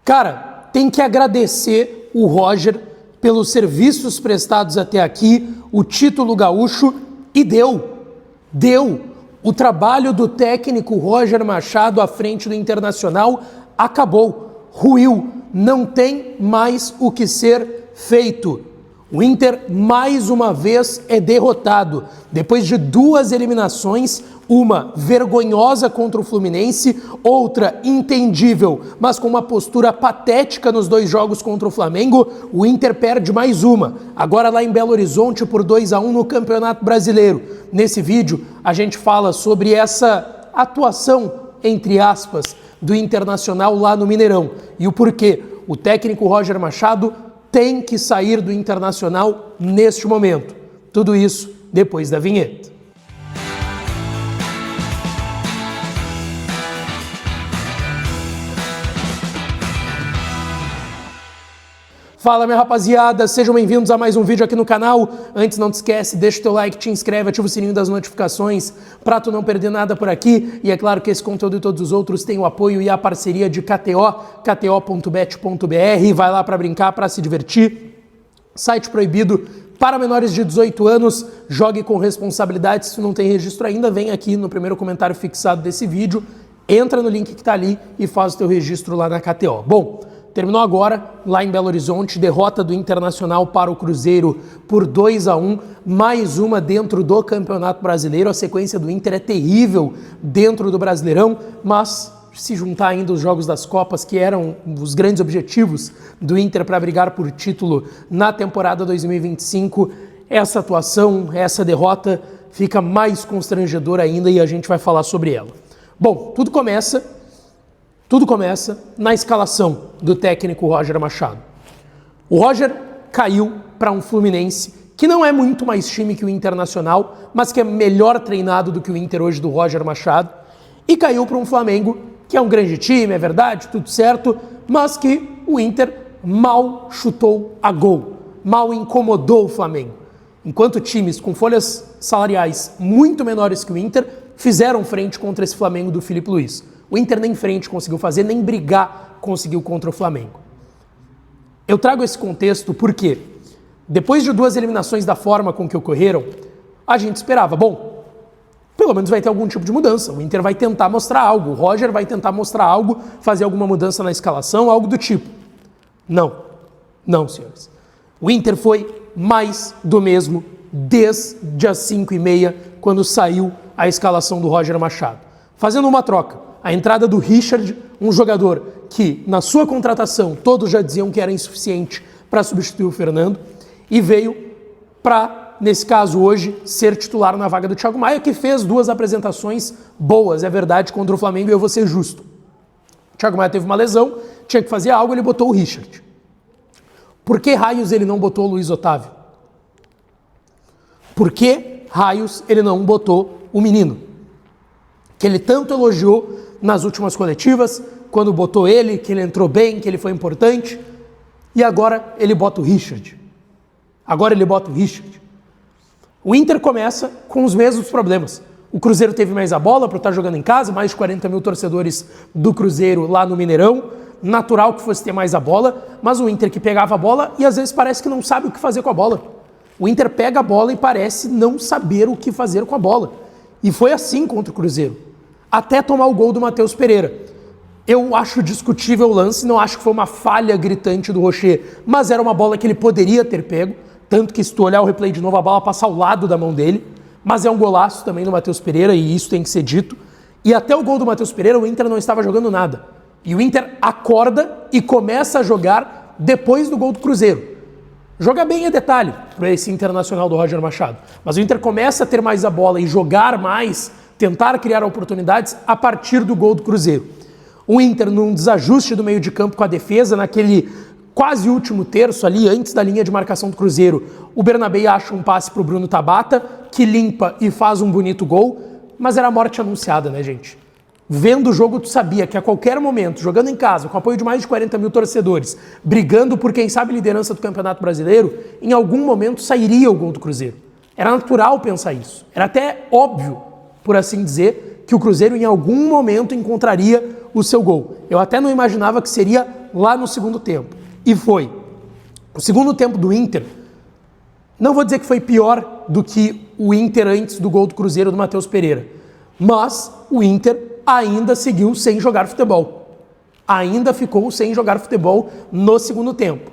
Cara, tem que agradecer o Roger pelos serviços prestados até aqui, o título gaúcho, e deu. O trabalho do técnico Roger Machado à frente do Internacional acabou, ruiu, não tem mais o que ser feito. O Inter, mais uma vez, é derrotado. Depois de 2 eliminações, uma vergonhosa contra o Fluminense, outra entendível, mas com uma postura patética nos 2 jogos contra o Flamengo, o Inter perde mais uma, agora lá em Belo Horizonte por 2-1 no Campeonato Brasileiro. Nesse vídeo, a gente fala sobre essa atuação, entre aspas, do Internacional lá no Mineirão e o porquê o técnico Roger Machado tem que sair do Internacional neste momento. Tudo isso depois da vinheta. Fala, minha rapaziada, sejam bem-vindos a mais um vídeo aqui no canal. Antes, não te esquece, deixa o teu like, te inscreve, ativa o sininho das notificações para tu não perder nada por aqui. E é claro que esse conteúdo e todos os outros têm o apoio e a parceria de KTO, kto.bet.br. Vai lá para brincar, para se divertir. Site proibido para menores de 18 anos. Jogue com responsabilidade. Se tu não tem registro ainda, vem aqui no primeiro comentário fixado desse vídeo. Entra no link que está ali e faz o teu registro lá na KTO. Bom, terminou agora, lá em Belo Horizonte, derrota do Internacional para o Cruzeiro por 2-1, mais uma dentro do Campeonato Brasileiro. A sequência do Inter é terrível dentro do Brasileirão, mas se juntar ainda os jogos das Copas, que eram os grandes objetivos do Inter para brigar por título na temporada 2025, essa atuação, essa derrota fica mais constrangedora ainda e a gente vai falar sobre ela. Bom, tudo começa na escalação do técnico Roger Machado. O Roger caiu para um Fluminense que não é muito mais time que o Internacional, mas que é melhor treinado do que o Inter hoje do Roger Machado, e caiu para um Flamengo que é um grande time, é verdade, tudo certo, mas que o Inter mal chutou a gol, mal incomodou o Flamengo. Enquanto times com folhas salariais muito menores que o Inter fizeram frente contra esse Flamengo do Filipe Luiz. O Inter nem frente conseguiu fazer, nem brigar conseguiu contra o Flamengo. Eu trago esse contexto porque, depois de 2 eliminações da forma com que ocorreram, a gente esperava, bom, pelo menos vai ter algum tipo de mudança. O Inter vai tentar mostrar algo, o Roger vai tentar mostrar algo, fazer alguma mudança na escalação, algo do tipo. Não, senhores. O Inter foi mais do mesmo desde as 5h30, quando saiu a escalação do Roger Machado. Fazendo uma troca. A entrada do Richard, um jogador que, na sua contratação, todos já diziam que era insuficiente para substituir o Fernando, e veio para, nesse caso hoje, ser titular na vaga do Thiago Maia, que fez 2 apresentações boas, é verdade, contra o Flamengo, e eu vou ser justo. O Thiago Maia teve uma lesão, tinha que fazer algo, ele botou o Richard. Por que raios ele não botou o Luiz Otávio? Por que raios ele não botou o menino? Que ele tanto elogiou nas últimas coletivas, quando botou ele, que ele entrou bem, que ele foi importante, e agora ele bota o Richard. O Inter começa com os mesmos problemas. O Cruzeiro teve mais a bola para estar jogando em casa, mais de 40 mil torcedores do Cruzeiro lá no Mineirão, natural que fosse ter mais a bola, mas o Inter que pegava a bola e às vezes parece que não sabe o que fazer com a bola. O Inter pega a bola e parece não saber o que fazer com a bola. E foi assim contra o Cruzeiro, até tomar o gol do Matheus Pereira. Eu acho discutível o lance, não acho que foi uma falha gritante do Rocher, mas era uma bola que ele poderia ter pego, tanto que se tu olhar o replay de novo, a bola passa ao lado da mão dele, mas é um golaço também do Matheus Pereira, e isso tem que ser dito. E até o gol do Matheus Pereira, o Inter não estava jogando nada. E o Inter acorda e começa a jogar depois do gol do Cruzeiro. Jogar bem é detalhe para esse Internacional do Roger Machado, mas o Inter começa a ter mais a bola e jogar mais, tentar criar oportunidades a partir do gol do Cruzeiro. O Inter num desajuste do meio de campo com a defesa, naquele quase último terço ali, antes da linha de marcação do Cruzeiro, o Bernabé acha um passe para o Bruno Tabata, que limpa e faz um bonito gol, mas era a morte anunciada, né, gente? Vendo o jogo, tu sabia que a qualquer momento, jogando em casa, com apoio de mais de 40 mil torcedores, brigando por quem sabe liderança do Campeonato Brasileiro, em algum momento sairia o gol do Cruzeiro. Era natural pensar isso. Era até óbvio, por assim dizer, que o Cruzeiro em algum momento encontraria o seu gol. Eu até não imaginava que seria lá no segundo tempo. E foi. O segundo tempo do Inter, não vou dizer que foi pior do que o Inter antes do gol do Cruzeiro do Matheus Pereira, mas o Inter ainda seguiu sem jogar futebol. Ainda ficou sem jogar futebol no segundo tempo.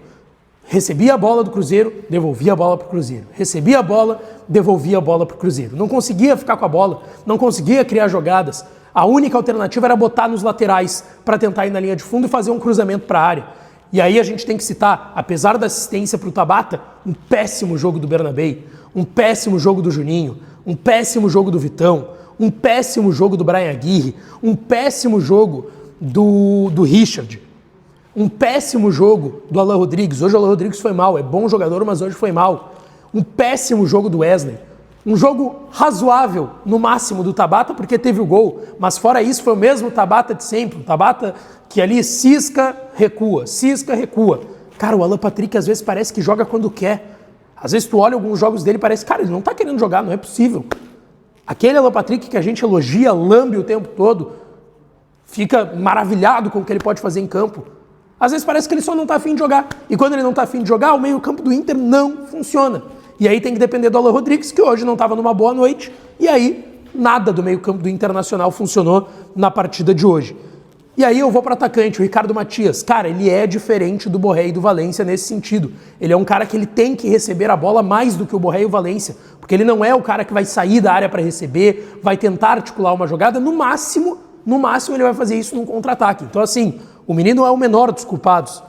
Recebia a bola do Cruzeiro, devolvia a bola para o Cruzeiro. Recebia a bola, devolvia a bola para o Cruzeiro. Não conseguia ficar com a bola, não conseguia criar jogadas. A única alternativa era botar nos laterais para tentar ir na linha de fundo e fazer um cruzamento para a área. E aí a gente tem que citar, apesar da assistência para o Tabata, um péssimo jogo do Bernabei, um péssimo jogo do Juninho, um péssimo jogo do Vitão, um péssimo jogo do Brian Aguirre, um péssimo jogo do Richard, um péssimo jogo do Alan Rodrigues. Hoje o Alan Rodrigues foi mal, é bom jogador, mas hoje foi mal. Um péssimo jogo do Wesley. Um jogo razoável, no máximo, do Tabata, porque teve o gol. Mas fora isso, foi o mesmo Tabata de sempre. O Tabata que ali cisca, recua, cisca, recua. Cara, o Alan Patrick às vezes parece que joga quando quer. Às vezes tu olha alguns jogos dele e parece, cara, ele não tá querendo jogar, não é possível. Aquele Alan Patrick que a gente elogia, lambe o tempo todo, fica maravilhado com o que ele pode fazer em campo. Às vezes parece que ele só não tá afim de jogar. E quando ele não tá afim de jogar, o meio-campo do Inter não funciona. E aí tem que depender do Alan Rodrigues, que hoje não estava numa boa noite, e aí nada do meio-campo do Internacional funcionou na partida de hoje. E aí eu vou para o atacante, o Ricardo Matias. Cara, ele é diferente do Borré e do Valência nesse sentido. Ele é um cara que ele tem que receber a bola mais do que o Borré e o Valência, porque ele não é o cara que vai sair da área para receber, vai tentar articular uma jogada, no máximo ele vai fazer isso num contra-ataque. Então assim, o menino é o menor dos culpados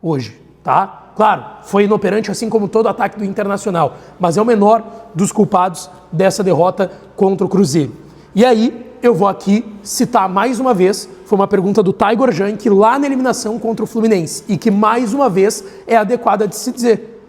hoje, tá? Claro, foi inoperante assim como todo ataque do Internacional, mas é o menor dos culpados dessa derrota contra o Cruzeiro. E aí, eu vou aqui citar mais uma vez, foi uma pergunta do Tiger Junk lá na eliminação contra o Fluminense, e que mais uma vez é adequada de se dizer.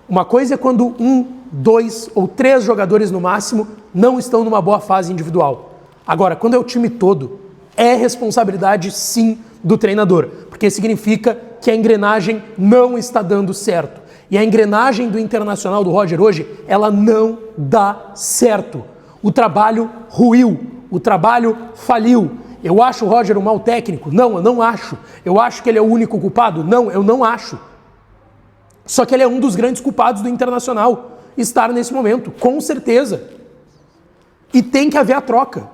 Uma coisa é quando 1, 2 ou 3 jogadores no máximo não estão numa boa fase individual. Agora, quando é o time todo, é responsabilidade sim do treinador, porque significa que a engrenagem não está dando certo. E a engrenagem do Internacional do Roger hoje, ela não dá certo. O trabalho ruiu, o trabalho faliu. Eu acho o Roger um mau técnico? Não, eu não acho. Eu acho que ele é o único culpado? Não, eu não acho. Só que ele é um dos grandes culpados do Internacional estar nesse momento, com certeza. E tem que haver a troca.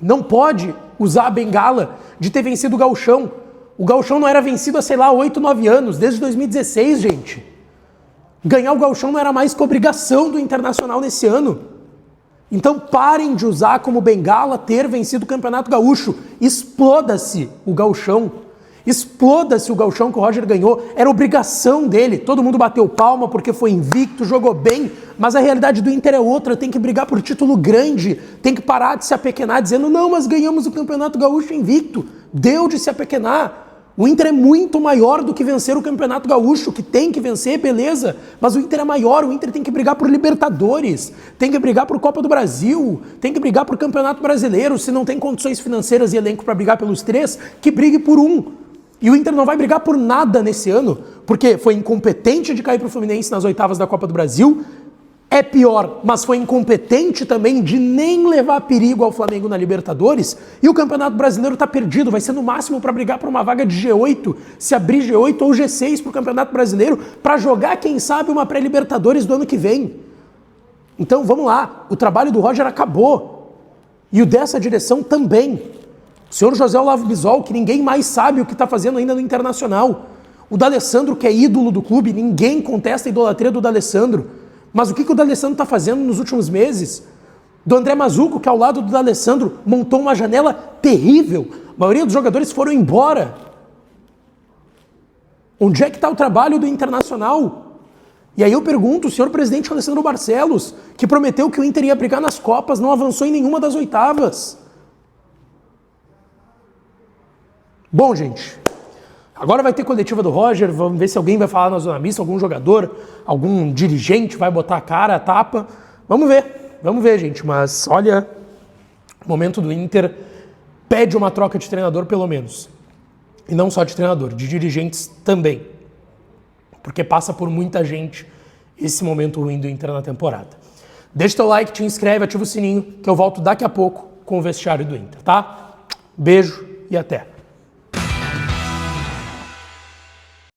Não pode usar a bengala de ter vencido o Gauchão. O Gauchão não era vencido há, sei lá, 8, 9 anos, desde 2016, gente. Ganhar o Gauchão não era mais que obrigação do Internacional nesse ano. Então parem de usar como bengala ter vencido o Campeonato Gaúcho. Exploda-se o Gauchão. Exploda-se o Gauchão que o Roger ganhou. Era obrigação dele. Todo mundo bateu palma porque foi invicto, jogou bem. Mas a realidade do Inter é outra. Tem que brigar por título grande. Tem que parar de se apequenar dizendo, não, mas ganhamos o Campeonato Gaúcho invicto. Deu de se apequenar. O Inter é muito maior do que vencer o Campeonato Gaúcho, que tem que vencer, beleza, mas o Inter é maior, o Inter tem que brigar por Libertadores, tem que brigar por Copa do Brasil, tem que brigar por Campeonato Brasileiro, se não tem condições financeiras e elenco para brigar pelos 3, que brigue por um. E o Inter não vai brigar por nada nesse ano, porque foi incompetente de cair para o Fluminense nas oitavas da Copa do Brasil, é pior, mas foi incompetente também de nem levar perigo ao Flamengo na Libertadores, e o Campeonato Brasileiro está perdido, vai ser no máximo para brigar por uma vaga de G8, se abrir G8 ou G6 para o Campeonato Brasileiro, para jogar, quem sabe, uma pré-Libertadores do ano que vem. Então, vamos lá, o trabalho do Roger acabou, e o dessa direção também. O senhor José Olavo Bisol, que ninguém mais sabe o que está fazendo ainda no Internacional. O D'Alessandro, que é ídolo do clube, ninguém contesta a idolatria do D'Alessandro. Mas o que o D'Alessandro está fazendo nos últimos meses? Do André Mazzucco, que ao lado do D'Alessandro montou uma janela terrível. A maioria dos jogadores foram embora. Onde é que está o trabalho do Internacional? E aí eu pergunto, o senhor presidente Alessandro Barcelos, que prometeu que o Inter ia brigar nas Copas, não avançou em nenhuma das oitavas. Bom, gente, agora vai ter coletiva do Roger, vamos ver se alguém vai falar na zona mista, algum jogador, algum dirigente vai botar a cara, a tapa. Vamos ver, gente, mas olha, o momento do Inter pede uma troca de treinador pelo menos. E não só de treinador, de dirigentes também. Porque passa por muita gente esse momento ruim do Inter na temporada. Deixa teu like, te inscreve, ativa o sininho, que eu volto daqui a pouco com o vestiário do Inter, tá? Beijo e até.